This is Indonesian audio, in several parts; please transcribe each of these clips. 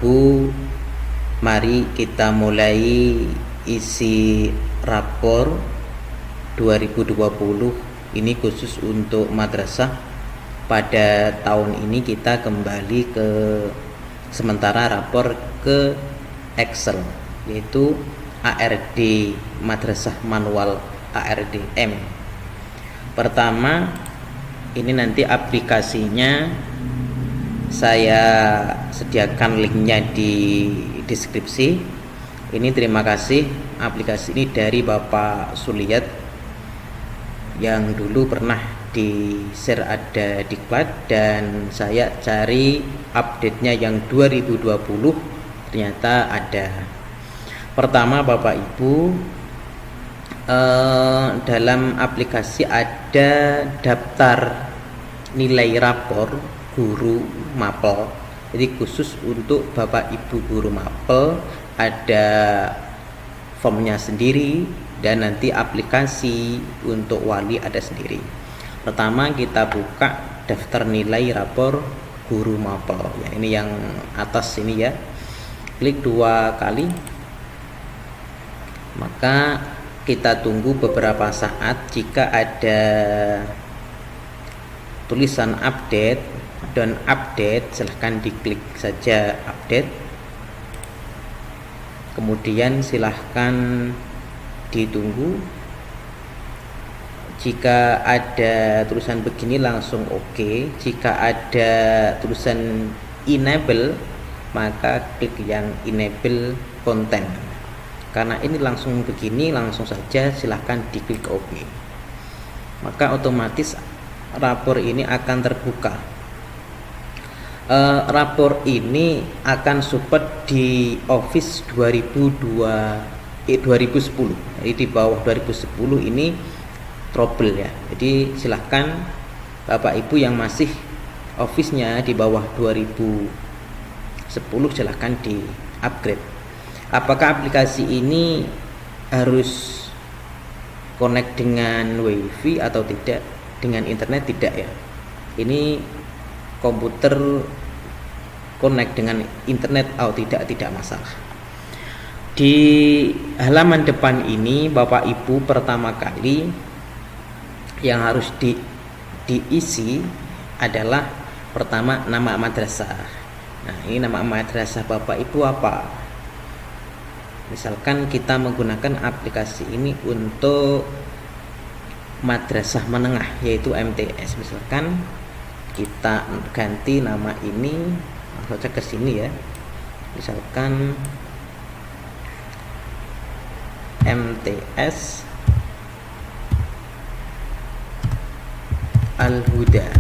Bu, mari kita mulai isi rapor 2020. Ini khusus untuk madrasah. Pada tahun ini kita kembali ke sementara rapor ke Excel, yaitu ARD Madrasah Manual ARDM. Pertama, ini nanti aplikasinya saya sediakan linknya di deskripsi. Ini terima kasih, aplikasi ini dari Bapak Suliat yang dulu pernah di share ada diklat, dan saya cari update-nya yang 2020 ternyata ada. Pertama, Bapak Ibu, dalam aplikasi ada daftar nilai rapor guru mapel. Jadi khusus untuk Bapak Ibu guru mapel ada formnya sendiri, dan nanti aplikasi untuk wali ada sendiri. Pertama kita buka daftar nilai rapor guru mapel ya, ini yang atas ini ya. Klik 2 kali, maka kita tunggu beberapa saat. Jika ada tulisan update dan update, silahkan diklik saja update, kemudian silahkan ditunggu. Jika ada tulisan begini langsung oke. Jika ada tulisan enable, maka klik yang enable content. Karena ini langsung begini, langsung saja silahkan diklik OK, maka otomatis rapor ini akan terbuka. Rapor ini akan support di Office 2010. Jadi di bawah 2010 ini trouble ya. Jadi silahkan Bapak Ibu yang masih Office-nya di bawah 2010 silahkan di upgrade. Apakah aplikasi ini harus connect dengan WiFi atau tidak, dengan internet? Tidak ya. Ini komputer connect dengan internet atau tidak masalah. Di halaman depan ini Bapak Ibu pertama kali yang harus diisi adalah pertama nama madrasah. Nah, ini nama madrasah Bapak Ibu apa? Misalkan kita menggunakan aplikasi ini untuk madrasah menengah yaitu MTS, misalkan kita ganti nama ini, langsung saja ke sini ya. Misalkan MTS Al-Huda.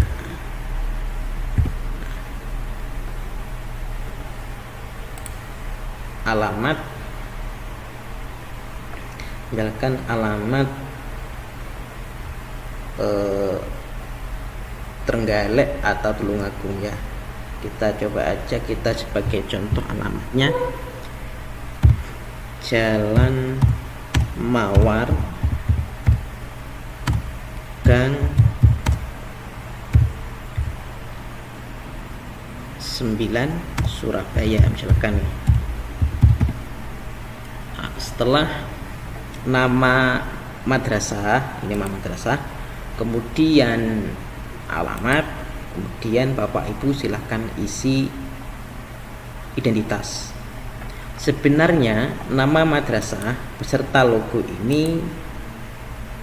Alamat, misalkan alamat Trenggalek atau Tulungagung ya. Kita coba aja, kita sebagai contoh alamatnya Jalan Mawar Gang 9 Surabaya misalkan. Nah, setelah nama madrasah, ini nama madrasah, kemudian alamat, kemudian Bapak Ibu silahkan isi identitas. Sebenarnya nama madrasah beserta logo ini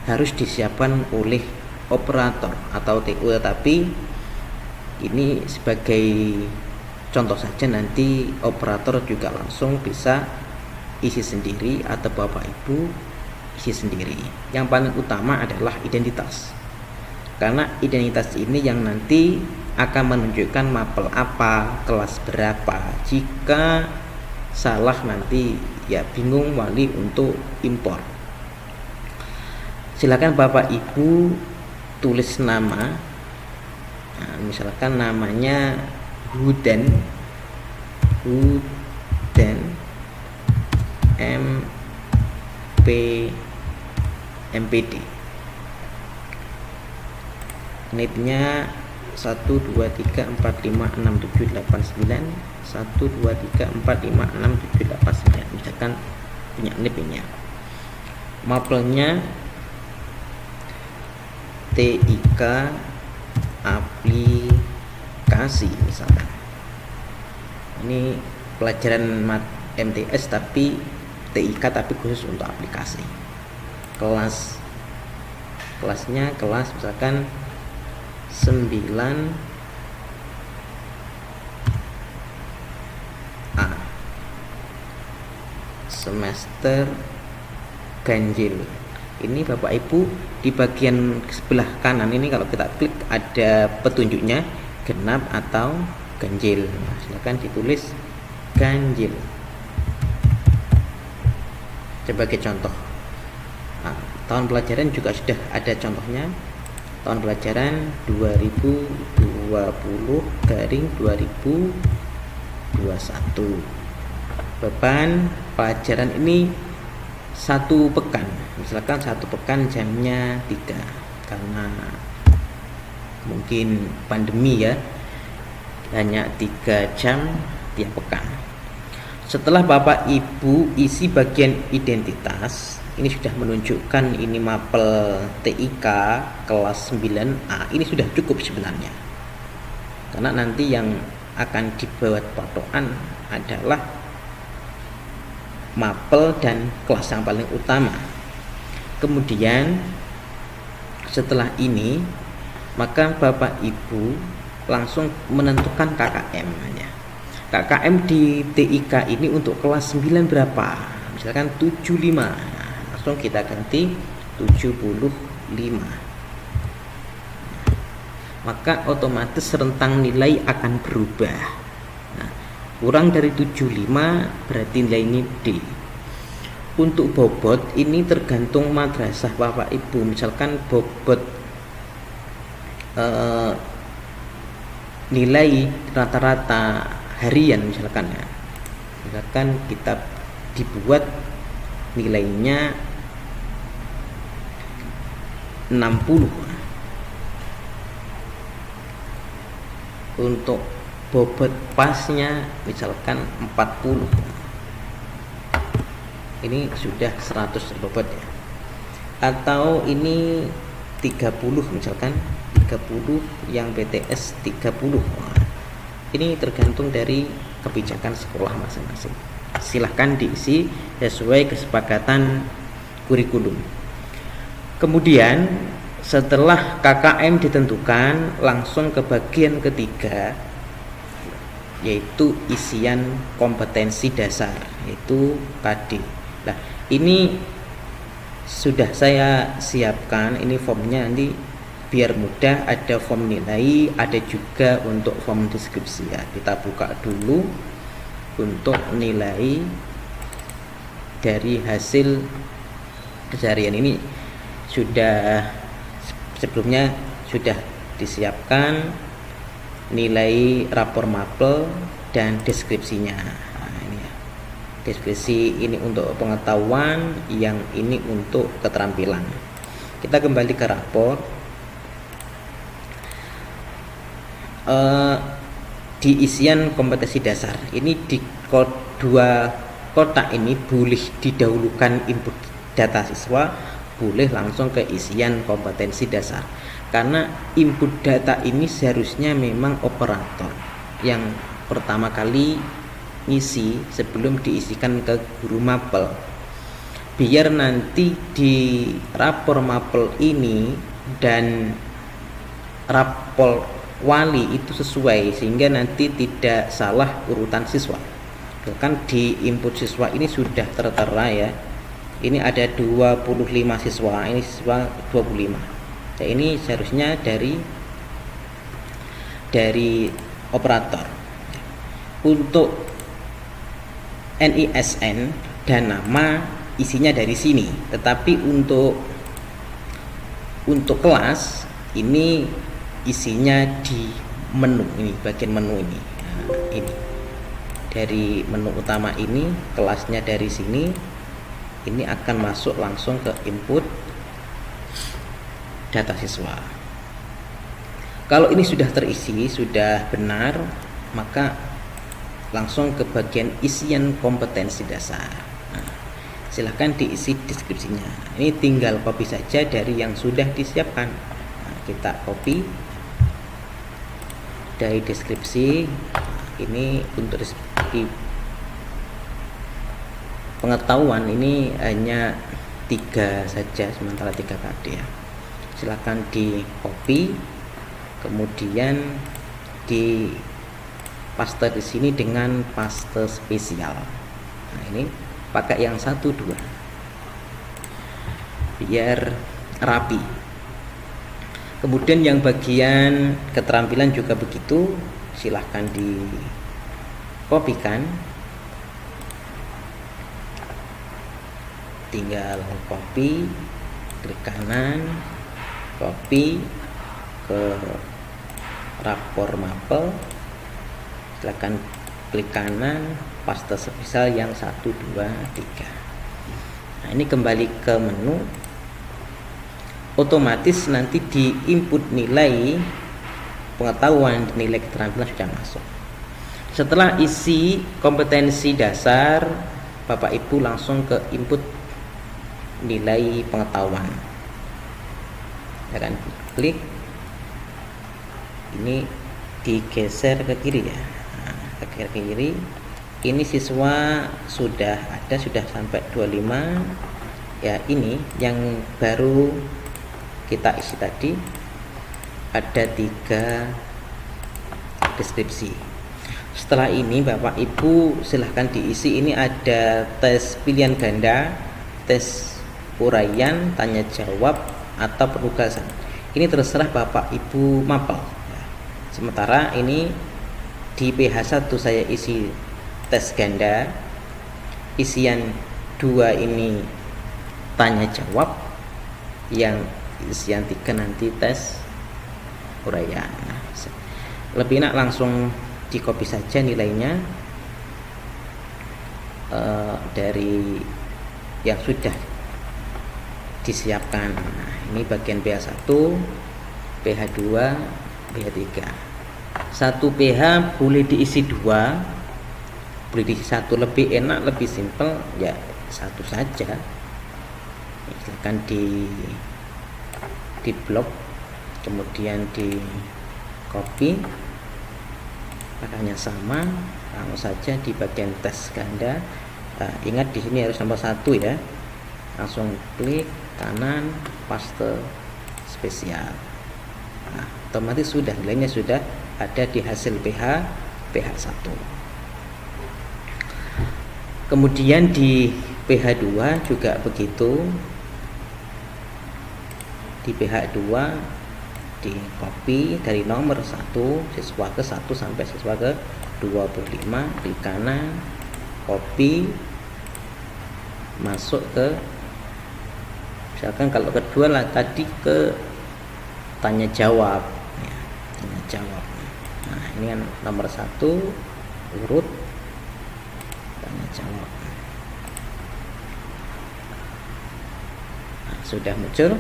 harus disiapkan oleh operator atau TO, tapi ini sebagai contoh saja, nanti operator juga langsung bisa isi sendiri atau Bapak Ibu isi sendiri. Yang paling utama adalah identitas, karena identitas ini yang nanti akan menunjukkan mapel apa, kelas berapa. Jika salah nanti ya bingung wali untuk impor. Silakan Bapak Ibu tulis nama. Nah, misalkan namanya Hudan MPD. NIP-nya 1 2 3 4 5 6 7 8 9 1 2 3 4 5 6 7 8 9 misalkan punya NIP-nya. Mapelnya TIK aplikasi misalkan. Ini pelajaran MTS tapi TIK tapi khusus untuk aplikasi. Kelasnya kelas misalkan 9A semester ganjil. Ini Bapak Ibu di bagian sebelah kanan ini kalau kita klik ada petunjuknya genap atau ganjil. Nah, silakan ditulis ganjil sebagai contoh. Nah, tahun pelajaran juga sudah ada contohnya. Tahun pelajaran 2020/2021. Beban pelajaran ini 1 pekan, misalkan 1 pekan jamnya 3 karena mungkin pandemi ya, hanya 3 jam tiap pekan. Setelah Bapak Ibu isi bagian identitas, ini sudah menunjukkan ini mapel TIK kelas 9A, ini sudah cukup sebenarnya, karena nanti yang akan dibuat patokan adalah mapel dan kelas yang paling utama. Kemudian setelah ini maka Bapak Ibu langsung menentukan KKM nya. KKM di TIK ini untuk kelas 9 berapa? Misalkan 75. Nah, langsung kita ganti 75. Maka otomatis rentang nilai akan berubah. Kurang dari 75 berarti nilai ini D. Untuk bobot ini tergantung madrasah Bapak Ibu. Misalkan bobot nilai rata-rata harian misalkan ya. Misalkan kita dibuat nilainya 60. Untuk bobot pasnya misalkan 40, ini sudah 100 bobot ya. Atau ini 30 misalkan 30 yang BTS 30. Ini tergantung dari kebijakan sekolah masing-masing. Silahkan diisi sesuai kesepakatan kurikulum. Kemudian setelah KKM ditentukan, langsung ke bagian ketiga, yaitu isian kompetensi dasar, yaitu KD. Nah, ini sudah saya siapkan, ini formnya nanti biar mudah, ada form nilai, ada juga untuk form deskripsi ya. Kita buka dulu untuk nilai dari hasil keseharian ini sudah sebelumnya sudah disiapkan nilai rapor mapel dan deskripsinya. Nah, ini ya. Deskripsi ini untuk pengetahuan, yang ini untuk keterampilan. Kita kembali ke rapor. Di isian kompetensi dasar ini di dua kotak ini boleh didahulukan input data siswa, boleh langsung ke isian kompetensi dasar. Karena input data ini seharusnya memang operator yang pertama kali ngisi sebelum diisikan ke guru mapel, biar nanti di rapor mapel ini dan rapor wali itu sesuai, sehingga nanti tidak salah urutan siswa. Bahkan di input siswa ini sudah tertera ya, ini ada 25 siswa, ini siswa 25. Nah, ini seharusnya dari operator. Untuk NISN dan nama isinya dari sini, tetapi untuk kelas ini isinya di menu ini, bagian menu ini. Nah, ini dari menu utama ini, kelasnya dari sini, ini akan masuk langsung ke input data siswa. Kalau ini sudah terisi, sudah benar, maka langsung ke bagian isian kompetensi dasar. Nah, silahkan diisi deskripsinya. Ini tinggal copy saja dari yang sudah disiapkan. Nah, kita copy dari deskripsi. Ini untuk di pengetahuan ini hanya 3 saja, sementara 3 KD ya. Silahkan di copy, kemudian di paste di sini dengan paste spesial. Nah, ini pakai yang 1 2 biar rapi. Kemudian yang bagian keterampilan juga begitu, silahkan di kopikan, tinggal copy, klik kanan, copy ke rapor mapel, silahkan klik kanan, paste spesial yang 1 2 3. Nah, ini kembali ke menu, otomatis nanti di input nilai pengetahuan, nilai keterampilan sudah masuk. Setelah isi kompetensi dasar, Bapak Ibu langsung ke input nilai pengetahuan. Ya kan, klik, ini digeser ke kiri ya. Nah, ke kiri. Ini siswa sudah ada, sudah sampai 25 ya. Ini yang baru kita isi tadi, ada 3 deskripsi. Setelah ini Bapak Ibu silahkan diisi. Ini ada tes pilihan ganda, tes uraian, tanya jawab, atau penugasan. Ini terserah Bapak Ibu mapel. Sementara ini di PH1 saya isi tes ganda, isian 2 ini tanya jawab, yang isian 3 nanti tes uraian. Nah, lebih enak langsung di copy saja nilainya dari yang sudah disiapkan. Nah, ini bagian PH1, PH2, PH3. 1 PH boleh diisi 2, boleh diisi 1, lebih enak, lebih simple ya 1 saja. Silakan di blok, kemudian di copy, pakainya sama, langsung saja di bagian tes ganda. Nah, ingat di sini harus nomor 1 ya. Langsung klik kanan, paste spesial. Nah, otomatis sudah nilainya sudah ada di hasil PH1. Kemudian di PH2 juga begitu. Di PH2 di copy dari nomor 1 siswa ke 1 sampai siswa ke 25, klik kanan, copy, masuk ke, misalkan kalau kedua lah tadi ke tanya jawab ya, tanya jawab. Nah, ini kan nomor 1 urut tanya jawab. Nah, sudah muncul,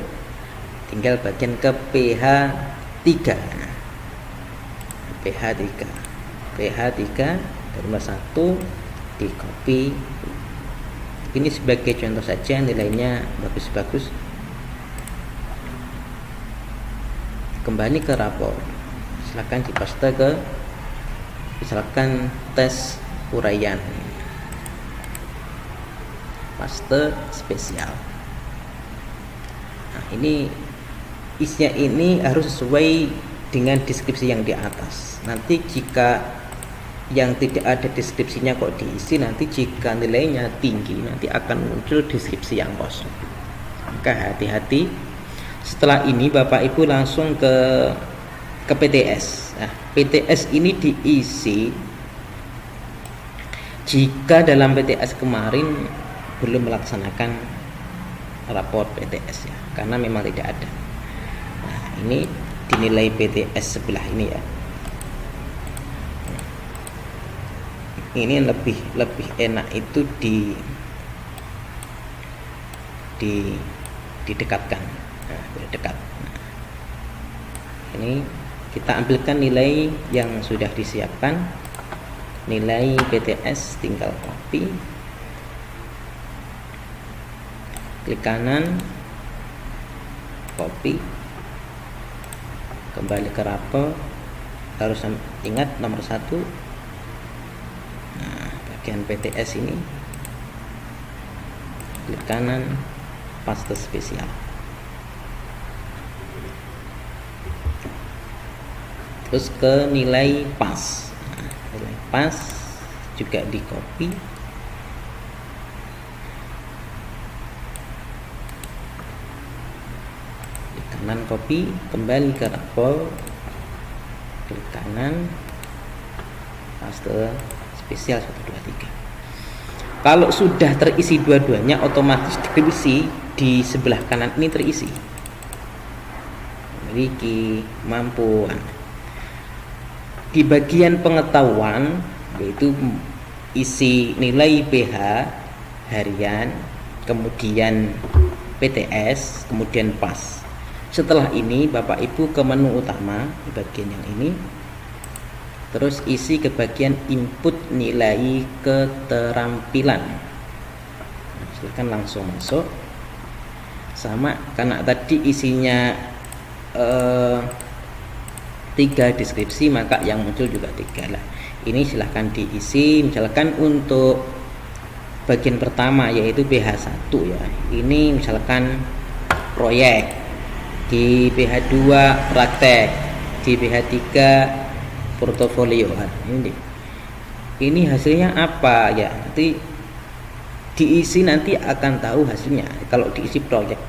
tinggal bagian ke PH3. PH3 dari nomor 1 di copy. Ini sebagai contoh saja, nilainya bagus-bagus. Kembali ke rapor, silakan dipaste ke, misalkan tes uraian, paste spesial. Nah, ini isinya ini harus sesuai dengan deskripsi yang di atas. Nanti jika yang tidak ada deskripsinya kok diisi, nanti jika nilainya tinggi nanti akan muncul deskripsi yang kosong. Maka hati-hati. Setelah ini Bapak Ibu langsung ke PTS. Nah, PTS ini diisi jika dalam PTS kemarin belum melaksanakan rapor PTS ya, karena memang tidak ada. Nah, ini dinilai PTS sebelah ini ya. Ini lebih enak itu didekatkan. Nah, dekat. Nah, ini kita ambilkan nilai yang sudah disiapkan, nilai PTS tinggal copy, klik kanan, copy, kembali ke rapor. Harus ingat nomor 1. Nah, bagian PTS ini klik kanan, paste spesial. Terus ke nilai pas. Nah, nilai pas juga di copy, klik kanan copy, kembali ke rapor, klik kanan, paste spesial 1 2 3. Kalau sudah terisi dua-duanya, otomatis deskripsi di sebelah kanan ini terisi. Memiliki kemampuan. Di bagian pengetahuan, yaitu isi nilai PH harian, kemudian PTS, kemudian pas. Setelah ini Bapak Ibu ke menu utama di bagian yang ini, terus isi ke bagian input nilai keterampilan. Silakan langsung masuk. Sama, karena tadi isinya 3 deskripsi, maka yang muncul juga 3 lah. Ini silahkan diisi. Misalkan untuk bagian pertama yaitu PH1 ya, ini misalkan proyek, di PH2 praktek, di PH3 portofolio. Ini hasilnya apa ya, nanti diisi, nanti akan tahu hasilnya. Kalau diisi proyek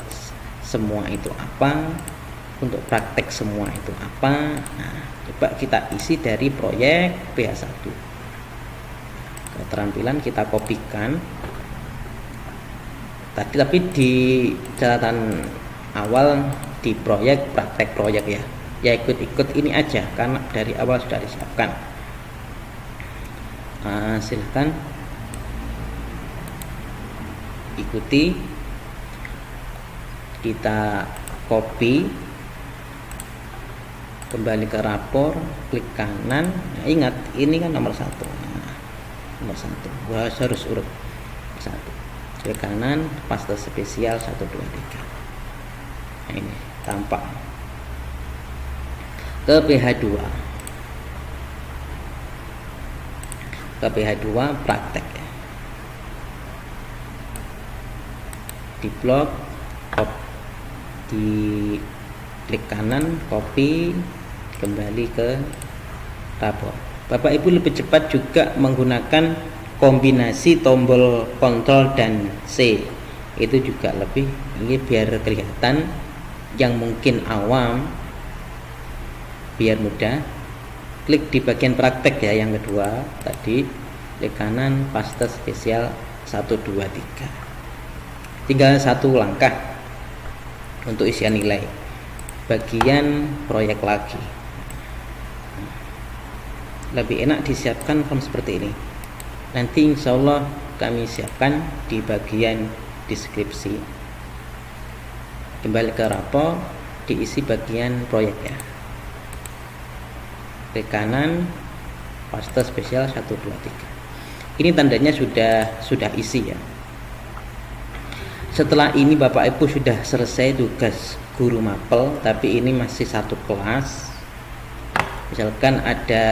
semua itu apa, untuk praktek semua itu apa. Nah, coba kita isi dari proyek PH1. Keterampilan kita kopikan tadi, tapi di catatan awal di proyek praktek proyek ya, ikut-ikut ini aja karena dari awal sudah disiapkan. Silahkan ikuti, kita copy, kembali ke rapor, klik kanan. Nah, ingat ini kan nomor 1. Nah, nomor 1 harus urut 1, klik kanan, paste spesial 1 2 3. Nah, ini tampak. Ke PH2, praktek ya. Di blok, di klik kanan, copy, kembali ke rapor. Bapak Ibu lebih cepat juga menggunakan kombinasi tombol kontrol dan C, itu juga lebih, ini biar kelihatan. Yang mungkin awam biar mudah, klik di bagian praktek ya, yang kedua tadi, klik kanan, paste spesial 1 2 3. Tinggal 1 langkah untuk isian nilai. Bagian proyek lagi, lebih enak disiapkan form seperti ini. Nanti insya Allah kami siapkan di bagian deskripsi. Kembali ke rapor, diisi bagian proyek ya, klik kanan, paste spesial 1 2 3. Ini tandanya sudah isi ya. Setelah ini Bapak Ibu sudah selesai tugas guru mapel, tapi ini masih 1 kelas. Misalkan ada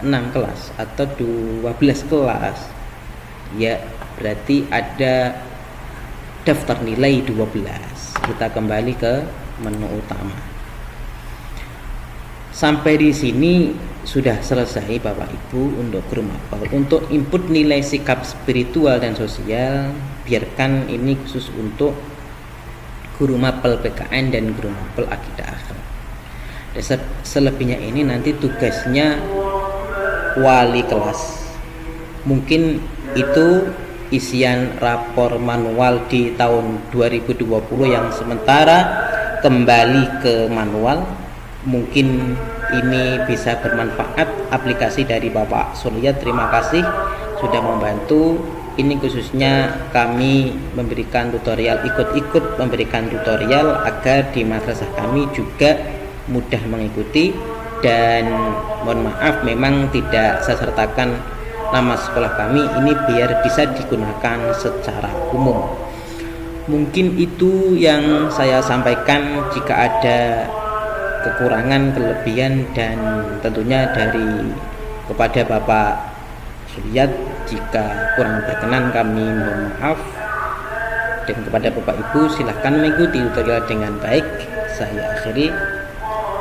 6 kelas atau 12 kelas ya, berarti ada daftar nilai 12. Kita kembali ke menu utama. Sampai di sini sudah selesai Bapak Ibu untuk guru mapel. Untuk input nilai sikap spiritual dan sosial, biarkan ini khusus untuk guru mapel PKN dan guru mapel akidah akhlak. Selebihnya ini nanti tugasnya wali kelas. Mungkin itu isian rapor manual di tahun 2020 yang sementara kembali ke manual. Mungkin ini bisa bermanfaat aplikasi dari Bapak Surya. Terima kasih sudah membantu. Ini khususnya kami memberikan tutorial, ikut memberikan tutorial agar di madrasah kami juga mudah mengikuti. dan mohon maaf memang tidak saya sertakan nama sekolah kami ini biar bisa digunakan secara umum. Mungkin itu yang saya sampaikan. Jika ada kekurangan, kelebihan, dan tentunya dari kepada Bapak Suryat jika kurang berkenan kami mohon maaf, dan kepada Bapak Ibu silahkan mengikuti tutorial dengan baik. Saya akhiri.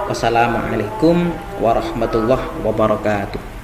Wassalamualaikum warahmatullahi wabarakatuh.